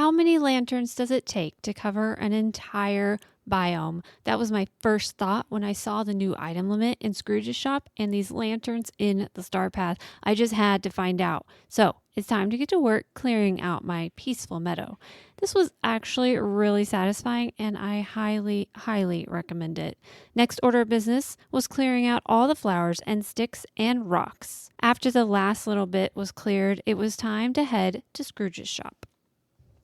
How many lanterns does it take to cover an entire biome? That was my first thought when I saw the new item limit in Scrooge's shop and these lanterns in the Star Path. I just had to find out. So it's time to get to work clearing out my peaceful meadow. This was actually really satisfying and I highly, highly recommend it. Next order of business was clearing out all the flowers and sticks and rocks. After the last little bit was cleared, it was time to head to Scrooge's shop.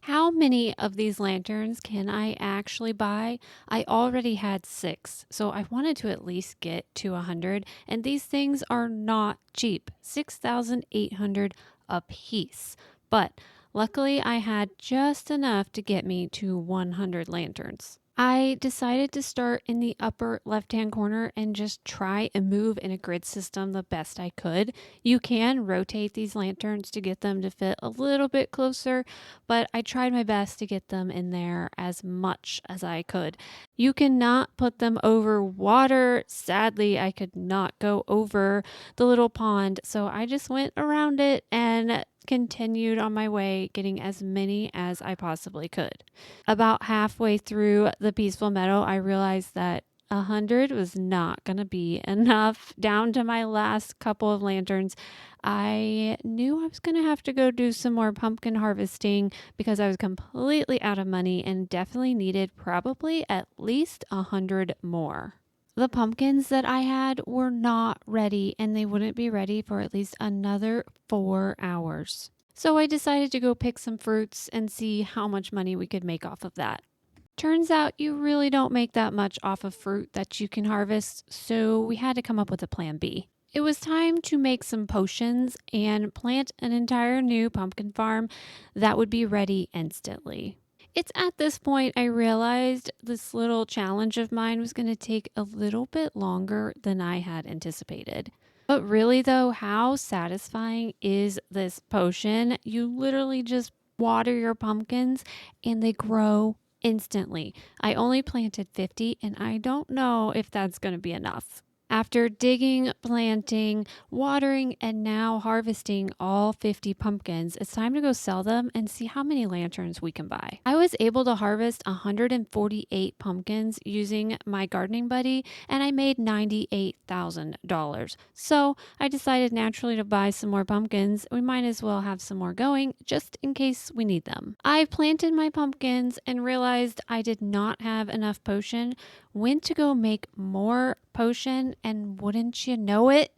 How many of these lanterns can I actually buy? I already had 6, so I wanted to at least get to 100, and these things are not cheap, 6,800 a piece. But luckily I had just enough to get me to 100 lanterns. I decided to start in the upper left-hand corner and just try and move in a grid system the best I could. You can rotate these lanterns to get them to fit a little bit closer, but I tried my best to get them in there as much as I could. You cannot put them over water. Sadly, I could not go over the little pond, so I just went around it and continued on my way, getting as many as I possibly could. About halfway through the peaceful meadow, I realized that 100 was not going to be enough. Down to my last couple of lanterns, I knew I was going to have to go do some more pumpkin harvesting because I was completely out of money and definitely needed probably at least 100 more. The pumpkins that I had were not ready and they wouldn't be ready for at least another 4 hours. So I decided to go pick some fruits and see how much money we could make off of that. Turns out you really don't make that much off of fruit that you can harvest, so we had to come up with a plan B. It was time to make some potions and plant an entire new pumpkin farm that would be ready instantly. It's at this point I realized this little challenge of mine was going to take a little bit longer than I had anticipated. But really though, how satisfying is this potion? You literally just water your pumpkins and they grow instantly. I only planted 50 and I don't know if that's going to be enough. After digging, planting, watering, and now harvesting all 50 pumpkins, it's time to go sell them and see how many lanterns we can buy. I was able to harvest 148 pumpkins using my gardening buddy, and I made $98,000. So I decided naturally to buy some more pumpkins. We might as well have some more going just in case we need them. I planted my pumpkins and realized I did not have enough potion. Went to go make more potion, and wouldn't you know it,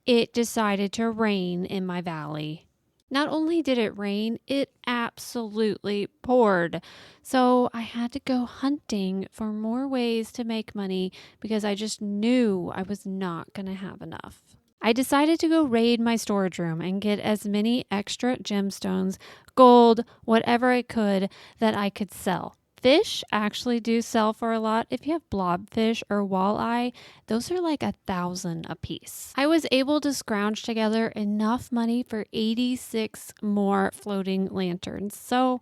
it decided to rain in my valley. Not only did it rain, it absolutely poured. So I had to go hunting for more ways to make money because I just knew I was not going to have enough. I decided to go raid my storage room and get as many extra gemstones, gold, whatever I could that I could sell. Fish actually do sell for a lot. If you have blobfish or walleye, those are like 1,000 a piece. I was able to scrounge together enough money for 86 more floating lanterns. So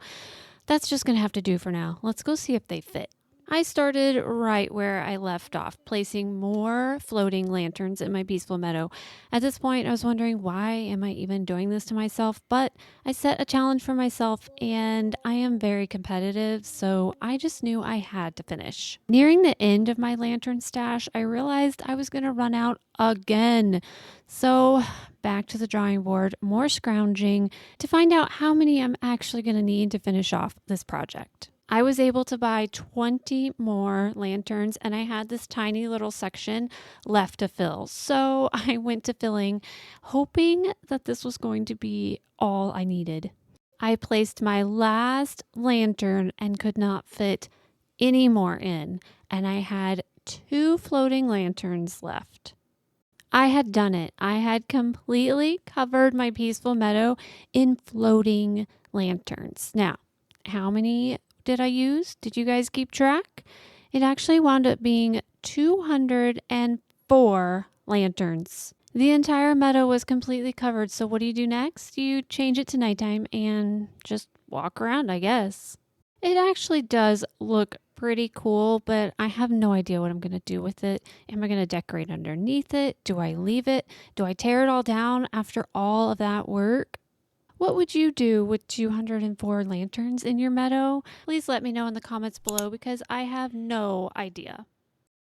that's just going to have to do for now. Let's go see if they fit. I started right where I left off, placing more floating lanterns in my peaceful meadow. At this point, I was wondering, why am I even doing this to myself? But I set a challenge for myself and I am very competitive, so I just knew I had to finish. Nearing the end of my lantern stash, I realized I was going to run out again. So back to the drawing board, more scrounging to find out how many I'm actually going to need to finish off this project. I was able to buy 20 more lanterns and I had this tiny little section left to fill. So I went to filling, hoping that this was going to be all I needed. I placed my last lantern and could not fit any more in, and I had 2 floating lanterns left. I had done it. I had completely covered my peaceful meadow in floating lanterns. Now, how many did I use? Did you guys keep track? It actually wound up being 204 lanterns. The entire meadow was completely covered. So what do you do next? You change it to nighttime and just walk around, I guess. It actually does look pretty cool, but I have no idea what I'm going to do with it. Am I going to decorate underneath it? Do I leave it? Do I tear it all down after all of that work? What would you do with 204 lanterns in your meadow? Please let me know in the comments below because I have no idea.